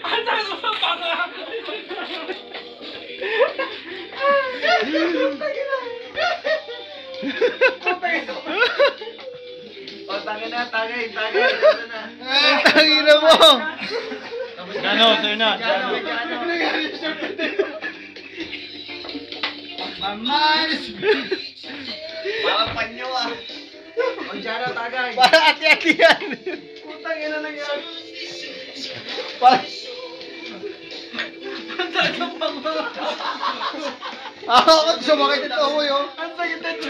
Andan mo sa panga! O, tagay na, tagay. Tangin na mo! Jano, sa'yo na. Jano. Mamas! Parang panyo ah. O, Jano, tagay. Para ati-ati yan! Putang ina nangyari. Para... Ang sakit ng pangma. Ako, sumakit ito ako yun. Ang sakit ito.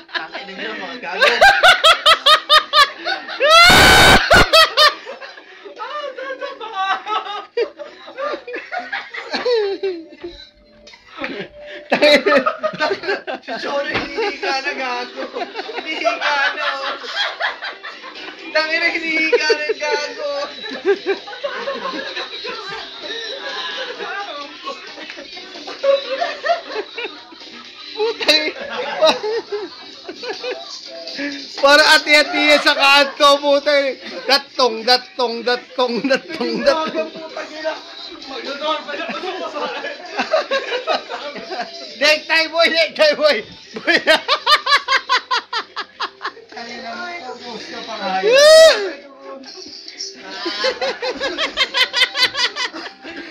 Takay na nyo, mga gago. Sorry, hinihiga na gago. Hinihiga na, oh. Tangina, hinihiga na gago. Putang... Para ati-ati yan sa kanto, putang... Datong. Necktie boy!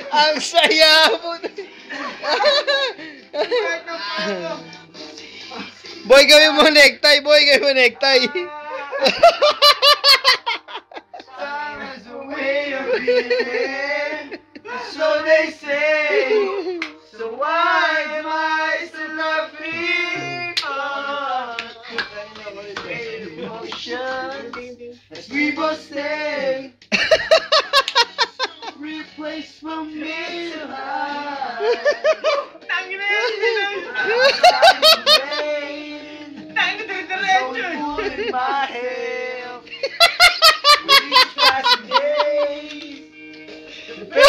Ang saya mo. Boy, gawin mo necktie, boy. Gawin mo necktie. So they say, so why am I still laughing? As we both stay, replace from me to high. In my head, with each passing day, the pain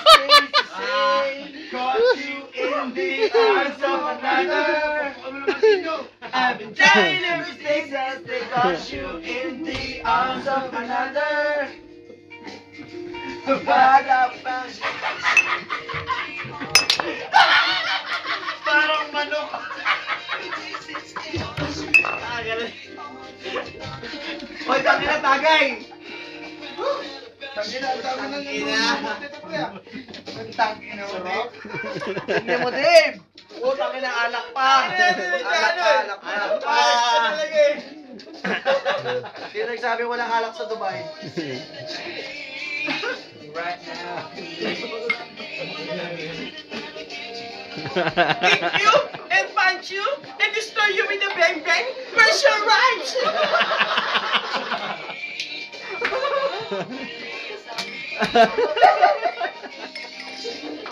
stays the same. Caught you in the arms of another. I've been dying every day since they got you in the arms of another. But I found you. Parang manok. Hoy, tangina, tagay! Tangina. Tangina mo, Dave. Tangina mo, Dave! Oh, tangina, alak pa! Alak pa! Sino nagsabi walang alak sa Dubai? Right now. Kick you and punch you and destroy you with a bang bang. Where's your rights?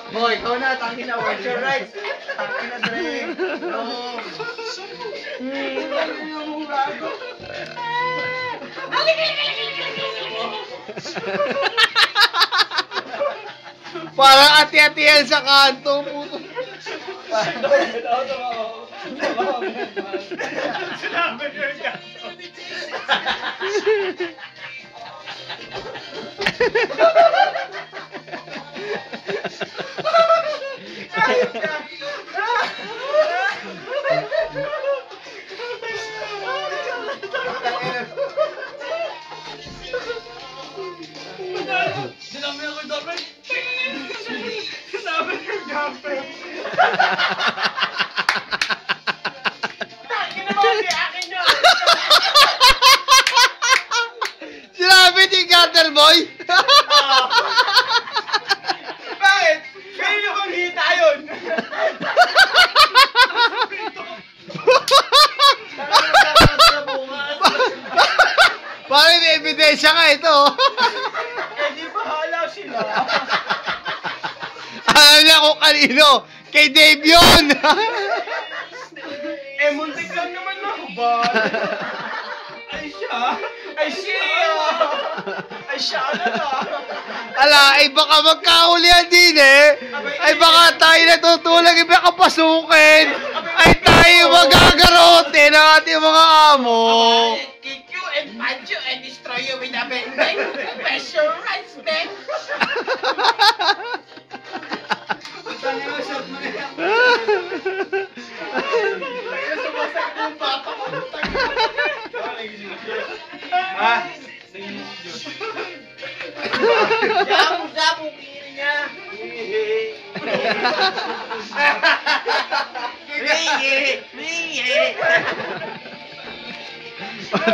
Boy, ikaw na, tangina, where's your rights? Tangina, Dre. No. Parang ati-ati yan sa kanto, puto. Sinabi ako yung dapat. Sinabi ko yung dapat. Tangin mo, di akin yun. Sinabi ni Cutter Boy? Bakit? Kayo yung kumita yun. Bakit may ebidensya ka ito? Eh, di bahala sila. Alam niya kung kanino. Kay Dave yun. Eh, muntik lang naman ako ba? Ay siya. Ay siya. Ay siya na. Ala, ay baka magkahulihan din eh. Ay baka tayo natutulog, iba kapasukin. Ay tayo kayo magagarote ng ating mga amo. Kick you and punch you and destroy you with a bending pressurized bend. Saan yung shot mo na yan? Sumasakit yung papa ko. Ah, Jamu, kiri niya.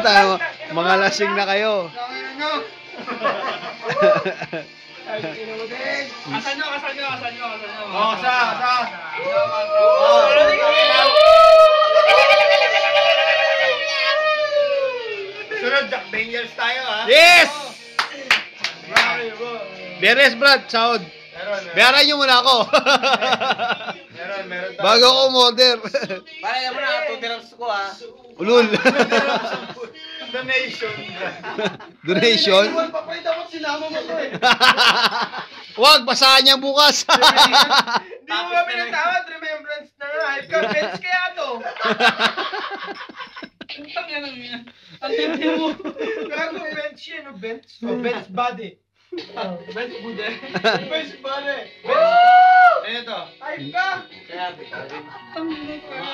Tayo, mga lasing na kayo. Asan nyo? Oh, sa. Sunod, Jack Daniels tayo, ha? Yes! Grabe po. Beres, Brad, sound. Meron. Bayaran nyo muna ako. Meron tayo. Bago ako umorder. Parang mo na, 2 dirhams ko, ha? Ulul. Donation. Donation. Papay, dapat sinama mo to eh. Wag, basahan niya bukas. Hindi mo ba pinatawad? Remembrance na nga. Hype ka, bench kaya to. Ang yan ang yan. Ang tindi mo. Gago, bench yan, o bench? O bench body. Bench body. Bench body. Ano to? Hype ka. Kaya,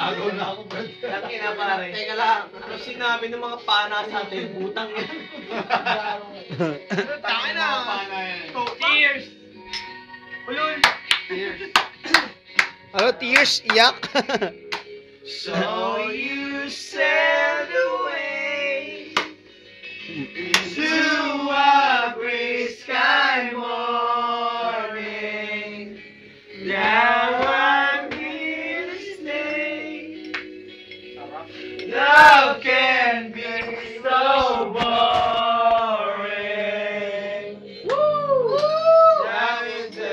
Agaw na ako, bro. Tangina pare. Teka lang, ano sinabi ng mga pana sa atin? Butang yan. Tangin na. Tears. Ulul. Ano, tears, iyak. So you sailed away to a gray sky morning. Now I'm here to stay. Love can be so boring. Woo! Now it's the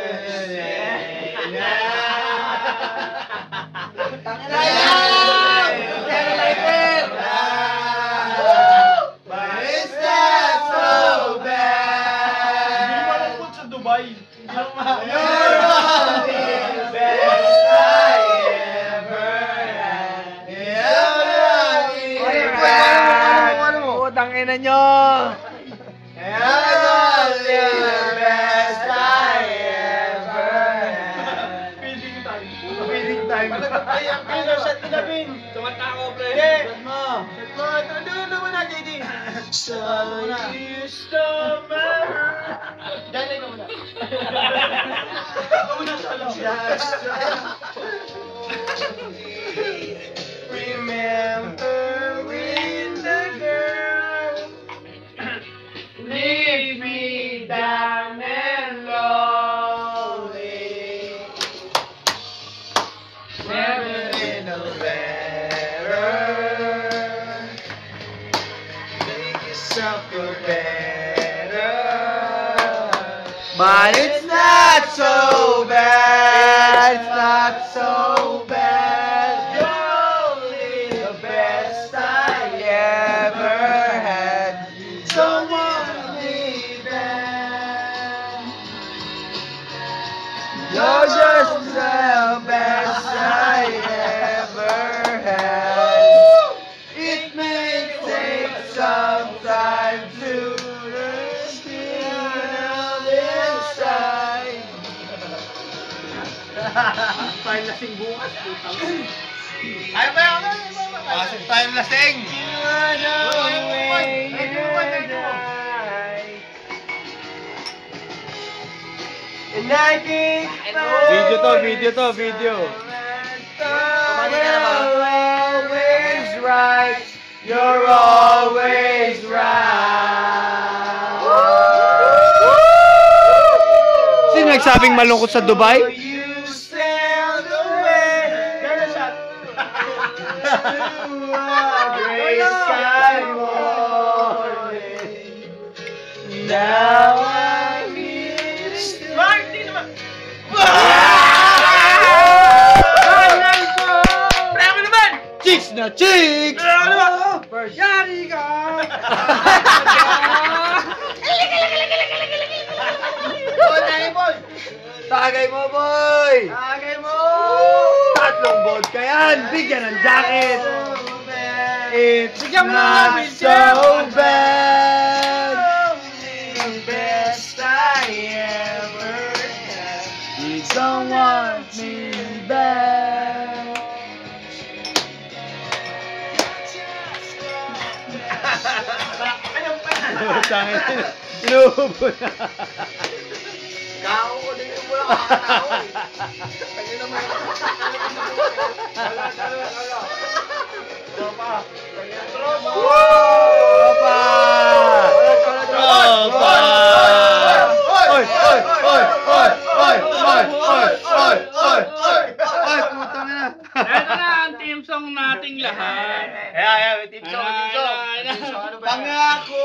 But it's not so bad. Hindi malapot sa Dubai. You're the best I ever had. You're Putang ina nyo. the best I ever had. Feeling time. Feeling time. Ay, ang pino shot ni Davin. Tumata ako, pre. Shot mo. Shot mo. Ano naman na, JD? So you stole my heart. Dali ka muna. Ikaw muna solo. Remember when the girl leave me down and lonely. Never been no better. Make yourself feel better. But it's not so bad. It's not so bad. You're only the best I ever had. Someone be bad. You're just the best I ever had. It may take some time to understand inside. Time lasing bukas, putang. Ay, ba ako? Pasok tayong lasing. And I think Video to. you're always right. You're always right. Sino nagsabing malungkot sa Dubai? You sailed away. Gano'n shot? To a gray sky morning. Now I'm here to stay. Mark, di naman. Pre mo naman! Chicks na chicks! Pre mo naman! Yari ka! Tagay mo, boy! Tagay mo! Tatlong vodka yan. Bigyan ng jacket. It's Bigyan mo na not ng wheelchair. so bad. The best I ever had. You don't want me back. Tangin. Inuubo na. Kao ko din yung mula kakao eh. Kanya naman. Wala. Tropa. Tropa. Tropa! Tropa! Oy! Putang ina. Ito na ang team song nating lahat. Ayan, team song. Ayan, ayan, ayan. Pangako!